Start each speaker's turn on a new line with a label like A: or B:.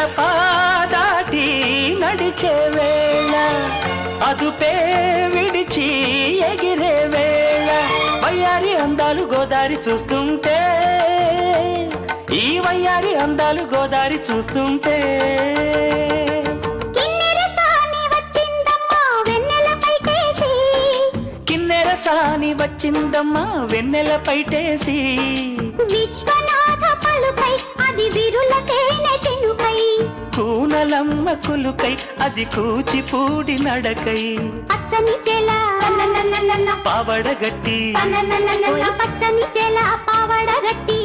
A: గడప దాటి నడిచే వేళ అదుపే విడిచి ఎగిరే వేళ వయ్యారి అందాలు గోదారి చూస్తుంటే ఈ వయ్యారి అందాలు గోదారి చూస్తుంటే సాని వచ్చిందమ్మా వెన్నెల పైటేసి
B: విశ్వనాథ పలుకై అది విరులకేనే చినుకై
A: కూనలమ్మ కులుకై అది కూచిపూడి నడకై
B: పచ్చని చెల
A: పావడగట్టి
B: పచ్చని చెల పావడగట్టి